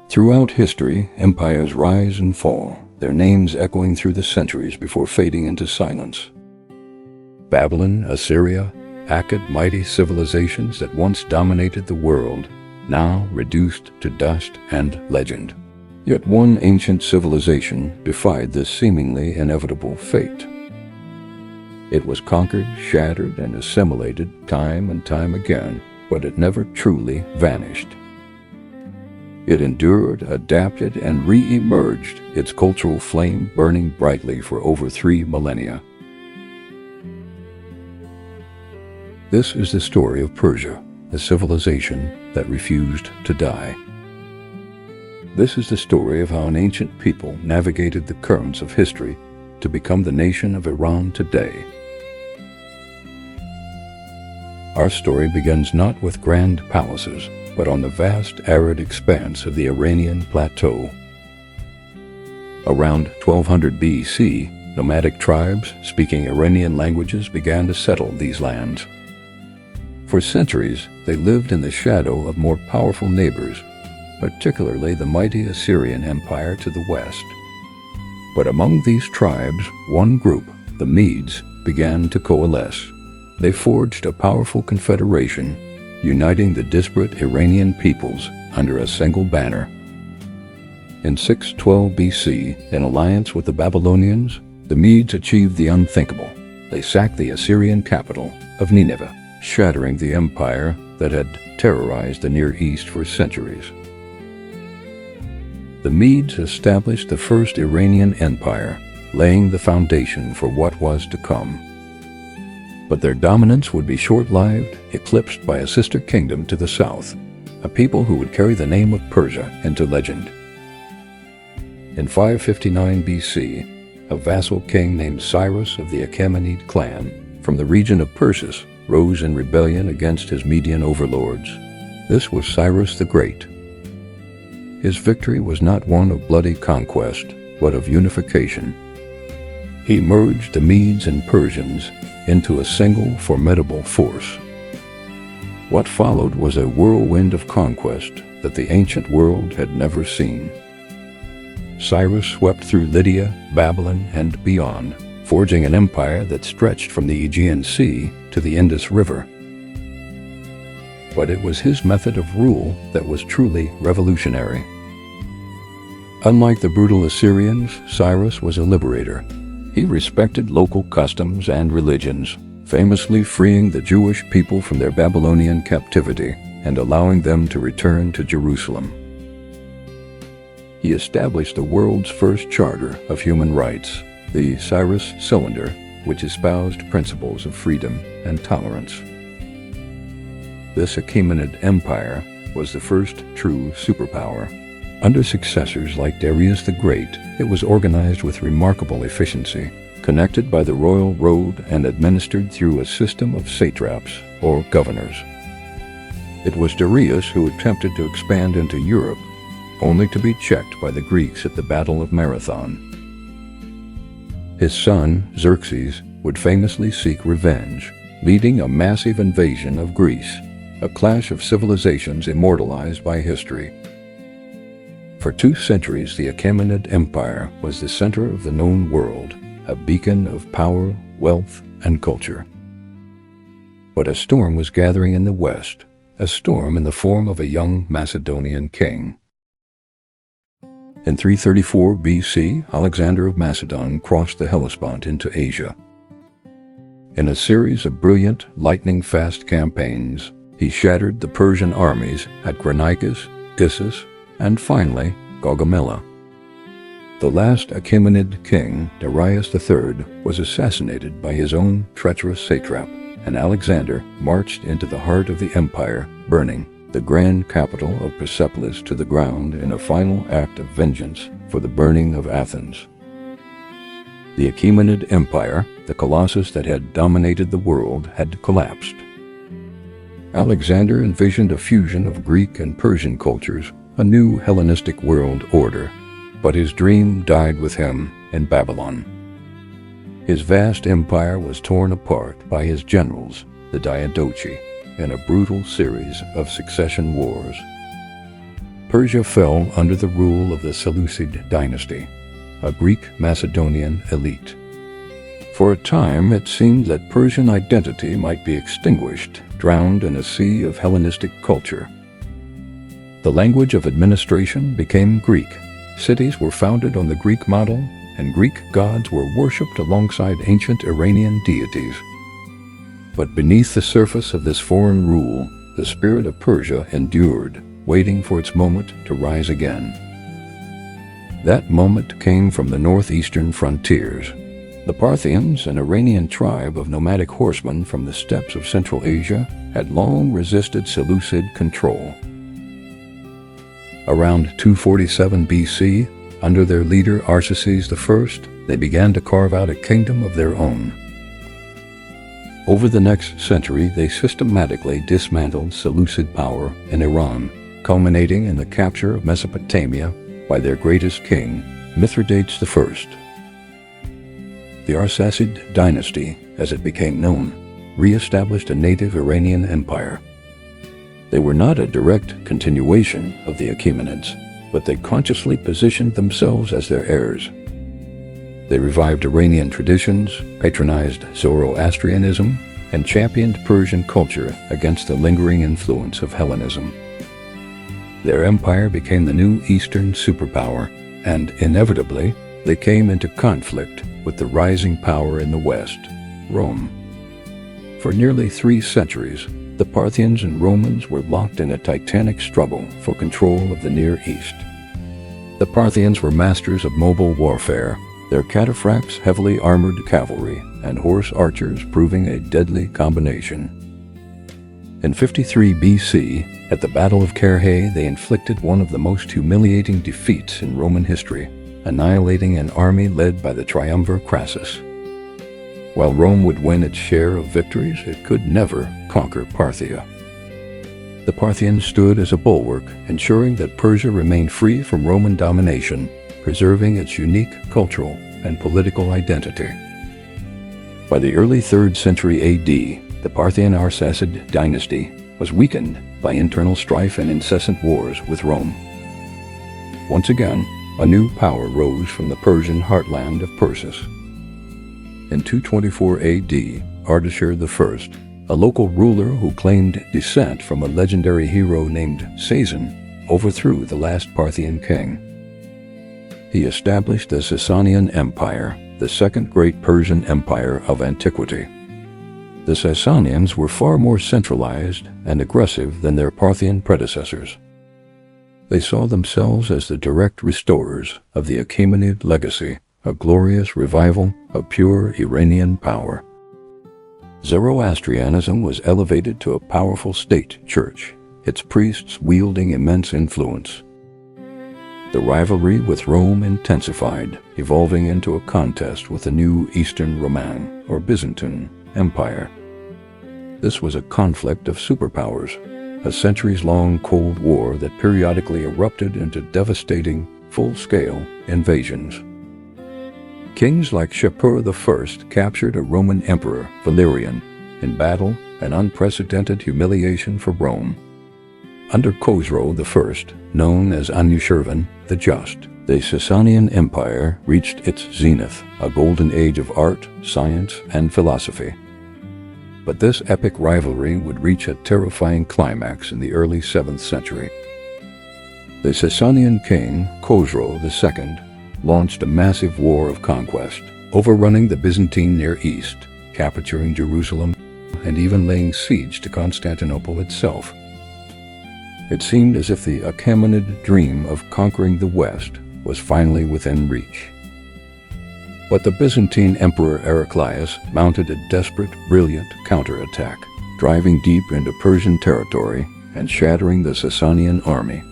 Throughout history, empires rise and fall, their names echoing through the centuries before fading into silence. Babylon, Assyria, Akkad, mighty civilizations that once dominated the world, now reduced to dust and legend. Yet one ancient civilization defied this seemingly inevitable fate. It was conquered, shattered, and assimilated time and time again, but it never truly vanished. It endured, adapted, and re-emerged, its cultural flame burning brightly for over 3 millennia. This is the story of Persia, a civilization that refused to die. This is the story of how an ancient people navigated the currents of history to become the nation of Iran today. Our story begins not with grand palaces, but on the vast arid expanse of the Iranian plateau. Around 1200 BC, nomadic tribes speaking Iranian languages began to settle these lands. For centuries, they lived in the shadow of more powerful neighbors, particularly the mighty Assyrian Empire to the west. But among these tribes, one group, the Medes, began to coalesce. They forged a powerful confederation, uniting the disparate Iranian peoples under a single banner. In 612 BC, in alliance with the Babylonians, the Medes achieved the unthinkable. They sacked the Assyrian capital of Nineveh, shattering the empire that had terrorized the Near East for centuries. The Medes established the first Iranian empire, laying the foundation for what was to come. But their dominance would be short-lived, eclipsed by a sister kingdom to the south, a people who would carry the name of Persia into legend. In 559 BC, a vassal king named Cyrus of the Achaemenid clan from the region of Persia rose in rebellion against his Median overlords. This was Cyrus the Great. His victory was not one of bloody conquest, but of unification. He merged the Medes and Persians into a single formidable force. What followed was a whirlwind of conquest that the ancient world had never seen. Cyrus swept through Lydia, Babylon, and beyond, forging an empire that stretched from the Aegean Sea to the Indus River. But it was his method of rule that was truly revolutionary. Unlike the brutal Assyrians, Cyrus was a liberator. He respected local customs and religions, famously freeing the Jewish people from their Babylonian captivity and allowing them to return to Jerusalem. He established the world's first charter of human rights, the Cyrus Cylinder, which espoused principles of freedom and tolerance. This Achaemenid Empire was the first true superpower. Under successors like Darius the Great, it was organized with remarkable efficiency, connected by the royal road and administered through a system of satraps, or governors. It was Darius who attempted to expand into Europe, only to be checked by the Greeks at the Battle of Marathon. His son, Xerxes, would famously seek revenge, leading a massive invasion of Greece, a clash of civilizations immortalized by history. For 2 centuries, the Achaemenid Empire was the center of the known world, a beacon of power, wealth, and culture. But a storm was gathering in the west, a storm in the form of a young Macedonian king. In 334 BC, Alexander of Macedon crossed the Hellespont into Asia. In a series of brilliant, lightning-fast campaigns, he shattered the Persian armies at Granicus, Issus, and finally, Gaugamela. The last Achaemenid king, Darius III, was assassinated by his own treacherous satrap, and Alexander marched into the heart of the empire, burning the grand capital of Persepolis to the ground in a final act of vengeance for the burning of Athens. The Achaemenid Empire, the colossus that had dominated the world, had collapsed. Alexander envisioned a fusion of Greek and Persian cultures, a new Hellenistic world order, but his dream died with him in Babylon. His vast empire was torn apart by his generals, the Diadochi, in a brutal series of succession wars. Persia fell under the rule of the Seleucid dynasty, a Greek Macedonian elite. For a time, it seemed that Persian identity might be extinguished, drowned in a sea of Hellenistic culture. The language of administration became Greek. Cities were founded on the Greek model, and Greek gods were worshipped alongside ancient Iranian deities. But beneath the surface of this foreign rule, the spirit of Persia endured, waiting for its moment to rise again. That moment came from the northeastern frontiers. The Parthians, an Iranian tribe of nomadic horsemen from the steppes of Central Asia, had long resisted Seleucid control. Around 247 BC, under their leader Arsaces I, they began to carve out a kingdom of their own. Over the next century, they systematically dismantled Seleucid power in Iran, culminating in the capture of Mesopotamia by their greatest king, Mithridates I. The Arsacid dynasty, as it became known, re-established a native Iranian empire. They were not a direct continuation of the Achaemenids, but they consciously positioned themselves as their heirs. They revived Iranian traditions, patronized Zoroastrianism, and championed Persian culture against the lingering influence of Hellenism. Their empire became the new Eastern superpower, and inevitably, they came into conflict with the rising power in the West, Rome. For nearly 3 centuries, the Parthians and Romans were locked in a titanic struggle for control of the Near East. The Parthians were masters of mobile warfare, their cataphracts heavily armored cavalry and horse archers proving a deadly combination. In 53 BC, at the Battle of Carrhae, they inflicted one of the most humiliating defeats in Roman history, annihilating an army led by the triumvir Crassus. While Rome would win its share of victories, it could never conquer Parthia. The Parthians stood as a bulwark, ensuring that Persia remained free from Roman domination, preserving its unique cultural and political identity. By the early 3rd century AD, the Parthian Arsacid dynasty was weakened by internal strife and incessant wars with Rome. Once again, a new power rose from the Persian heartland of Persis. In 224 AD, Ardashir I, a local ruler who claimed descent from a legendary hero named Sasan, overthrew the last Parthian king. He established the Sasanian Empire, the second great Persian empire of antiquity. The Sasanians were far more centralized and aggressive than their Parthian predecessors. They saw themselves as the direct restorers of the Achaemenid legacy, a glorious revival of pure Iranian power. Zoroastrianism was elevated to a powerful state church, its priests wielding immense influence. The rivalry with Rome intensified, evolving into a contest with the new Eastern Roman, or Byzantine, Empire. This was a conflict of superpowers, a centuries-long Cold War that periodically erupted into devastating, full-scale invasions. Kings like Shapur I captured a Roman emperor, Valerian, in battle, an unprecedented humiliation for Rome. Under Khosrow I, known as Anushirvan the Just, the Sasanian Empire reached its zenith, a golden age of art, science, and philosophy. But this epic rivalry would reach a terrifying climax in the early 7th century. The Sasanian king, Khosrow II, launched a massive war of conquest, overrunning the Byzantine Near East, capturing Jerusalem, and even laying siege to Constantinople itself. It seemed as if the Achaemenid dream of conquering the West was finally within reach. But the Byzantine Emperor Heraclius mounted a desperate, brilliant counterattack, driving deep into Persian territory and shattering the Sasanian army.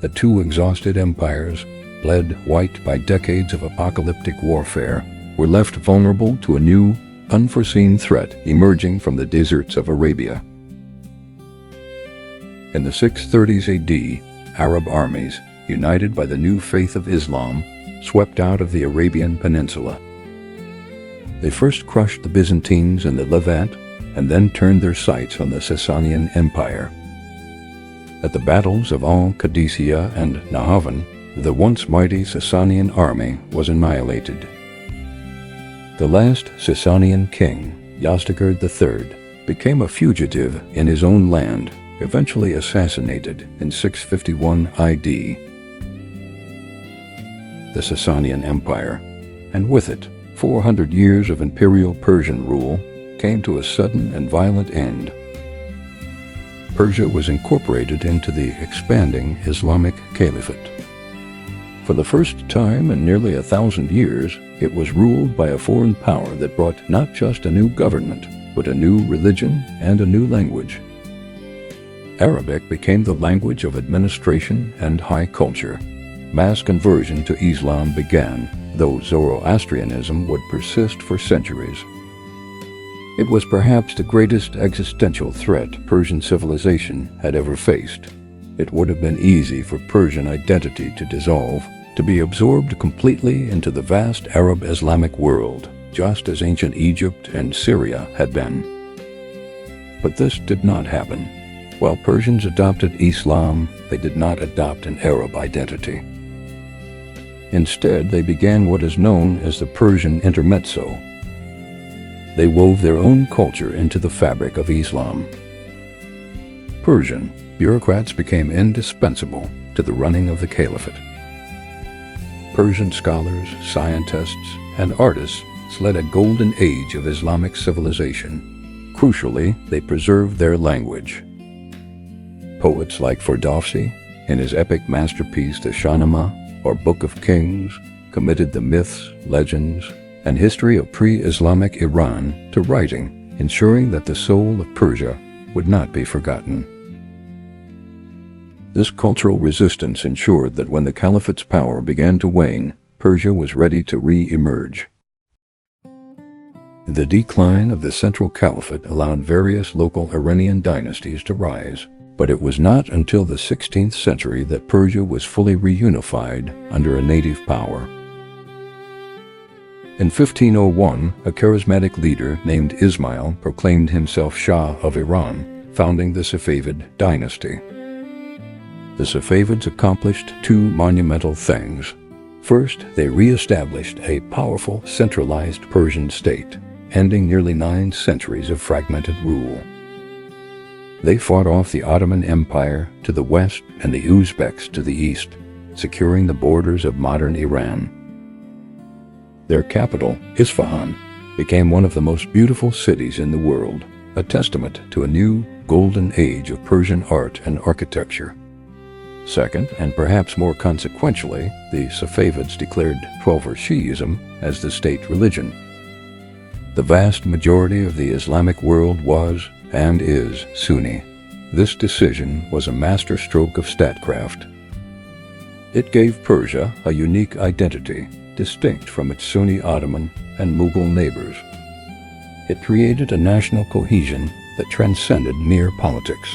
The two exhausted empires, bled white by decades of apocalyptic warfare, were left vulnerable to a new, unforeseen threat emerging from the deserts of Arabia. In the 630s AD, Arab armies, united by the new faith of Islam, swept out of the Arabian Peninsula. They first crushed the Byzantines in the Levant, and then turned their sights on the Sasanian Empire. At the battles of Al-Qadisiyah and Nahavan, the once mighty Sasanian army was annihilated. The last Sasanian king, Yazdegerd III, became a fugitive in his own land, eventually assassinated in 651 AD. The Sasanian Empire, and with it 400 years of imperial Persian rule, came to a sudden and violent end. Persia was incorporated into the expanding Islamic Caliphate. For the first time in nearly 1,000 years, it was ruled by a foreign power that brought not just a new government, but a new religion and a new language. Arabic became the language of administration and high culture. Mass conversion to Islam began, though Zoroastrianism would persist for centuries. It was perhaps the greatest existential threat Persian civilization had ever faced. It would have been easy for Persian identity to dissolve, to be absorbed completely into the vast Arab Islamic world, just as ancient Egypt and Syria had been. But this did not happen. While Persians adopted Islam, they did not adopt an Arab identity. Instead, they began what is known as the Persian intermezzo. They wove their own culture into the fabric of Islam. Persian bureaucrats became indispensable to the running of the caliphate. Persian scholars, scientists, and artists led a golden age of Islamic civilization. Crucially, they preserved their language. Poets like Ferdowsi, in his epic masterpiece the Shahnameh, or Book of Kings, committed the myths, legends, and history of pre-Islamic Iran to writing, ensuring that the soul of Persia would not be forgotten. This cultural resistance ensured that when the caliphate's power began to wane, Persia was ready to re-emerge. The decline of the central caliphate allowed various local Iranian dynasties to rise, but it was not until the 16th century that Persia was fully reunified under a native power. In 1501, a charismatic leader named Ismail proclaimed himself Shah of Iran, founding the Safavid dynasty. The Safavids accomplished two monumental things. First, they re-established a powerful, centralized Persian state, ending nearly 9 centuries of fragmented rule. They fought off the Ottoman Empire to the west and the Uzbeks to the east, securing the borders of modern Iran. Their capital, Isfahan, became one of the most beautiful cities in the world, a testament to a new golden age of Persian art and architecture. Second, and perhaps more consequentially, the Safavids declared Twelver Shi'ism as the state religion. The vast majority of the Islamic world was, and is, Sunni. This decision was a masterstroke of statecraft. It gave Persia a unique identity, distinct from its Sunni Ottoman and Mughal neighbors. It created a national cohesion that transcended mere politics.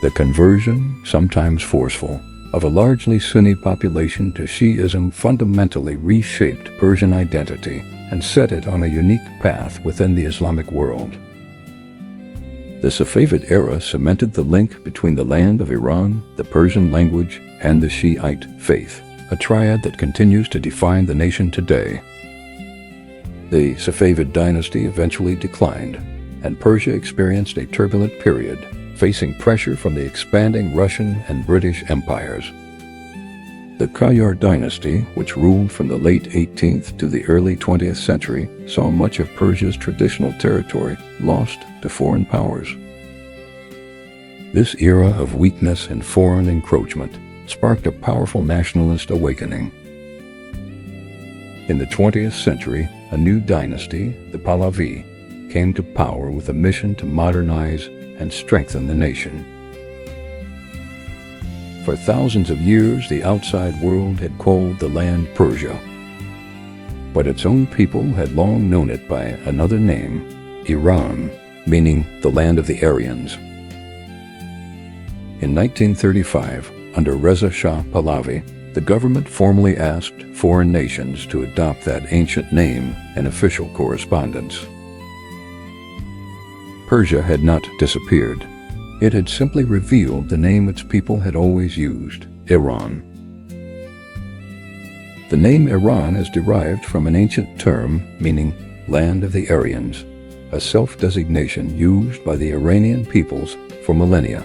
The conversion, sometimes forceful, of a largely Sunni population to Shi'ism fundamentally reshaped Persian identity and set it on a unique path within the Islamic world. The Safavid era cemented the link between the land of Iran, the Persian language, and the Shiite faith, a triad that continues to define the nation today. The Safavid dynasty eventually declined, and Persia experienced a turbulent period, facing pressure from the expanding Russian and British empires. The Qajar dynasty, which ruled from the late 18th to the early 20th century, saw much of Persia's traditional territory lost to foreign powers. This era of weakness and foreign encroachment sparked a powerful nationalist awakening. In the 20th century, a new dynasty, the Pahlavi, came to power with a mission to modernize and strengthen the nation. For thousands of years, the outside world had called the land Persia, but its own people had long known it by another name, Iran, meaning the land of the Aryans. In 1935, under Reza Shah Pahlavi, the government formally asked foreign nations to adopt that ancient name in official correspondence. Persia had not disappeared. It had simply revealed the name its people had always used, Iran. The name Iran is derived from an ancient term meaning land of the Aryans, a self-designation used by the Iranian peoples for millennia.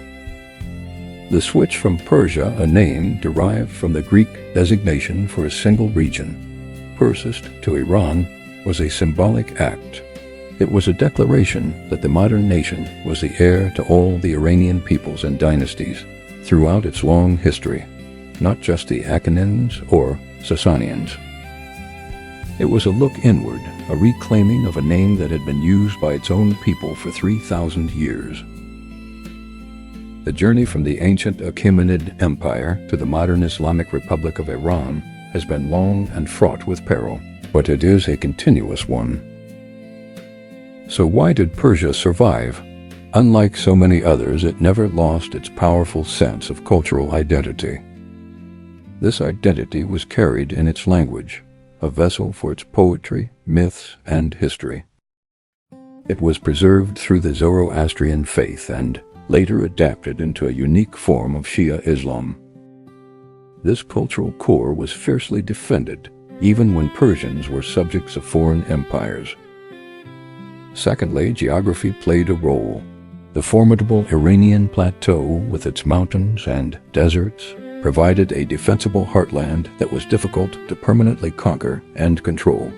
The switch from Persia, a name derived from the Greek designation for a single region, Persist, to Iran, was a symbolic act. It was a declaration that the modern nation was the heir to all the Iranian peoples and dynasties throughout its long history, not just the Achaemenids or Sasanians. It was a look inward, a reclaiming of a name that had been used by its own people for 3,000 years. The journey from the ancient Achaemenid Empire to the modern Islamic Republic of Iran has been long and fraught with peril, but it is a continuous one. So why did Persia survive? Unlike so many others, it never lost its powerful sense of cultural identity. This identity was carried in its language, a vessel for its poetry, myths, and history. It was preserved through the Zoroastrian faith and later adapted into a unique form of Shia Islam. This cultural core was fiercely defended, even when Persians were subjects of foreign empires. Secondly, geography played a role. The formidable Iranian plateau, with its mountains and deserts, provided a defensible heartland that was difficult to permanently conquer and control.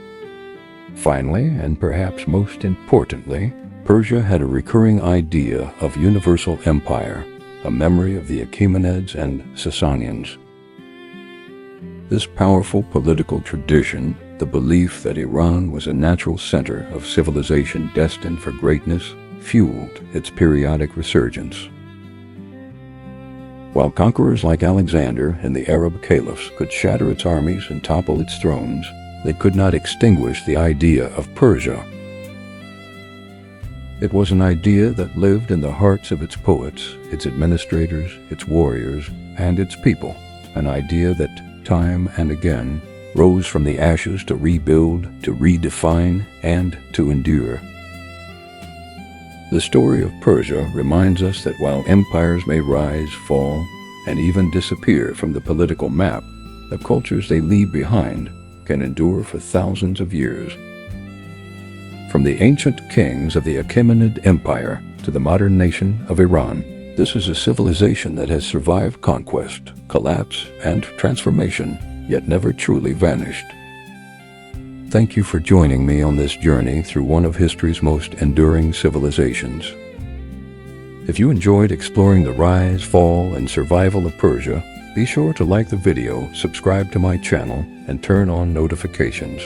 Finally, and perhaps most importantly, Persia had a recurring idea of universal empire, a memory of the Achaemenids and Sasanians. This powerful political tradition, the belief that Iran was a natural center of civilization destined for greatness, fueled its periodic resurgence. While conquerors like Alexander and the Arab caliphs could shatter its armies and topple its thrones, they could not extinguish the idea of Persia. It was an idea that lived in the hearts of its poets, its administrators, its warriors, and its people, an idea that time and again rose from the ashes to rebuild, to redefine, and to endure. The story of Persia reminds us that while empires may rise, fall, and even disappear from the political map, the cultures they leave behind can endure for thousands of years. From the ancient kings of the Achaemenid Empire to the modern nation of Iran, this is a civilization that has survived conquest, collapse, and transformation, yet never truly vanished. Thank you for joining me on this journey through one of history's most enduring civilizations. If you enjoyed exploring the rise, fall, and survival of Persia, be sure to like the video, subscribe to my channel, and turn on notifications.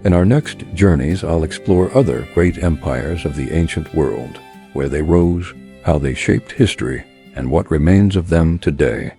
In our next journeys, I'll explore other great empires of the ancient world, where they rose, how they shaped history, and what remains of them today.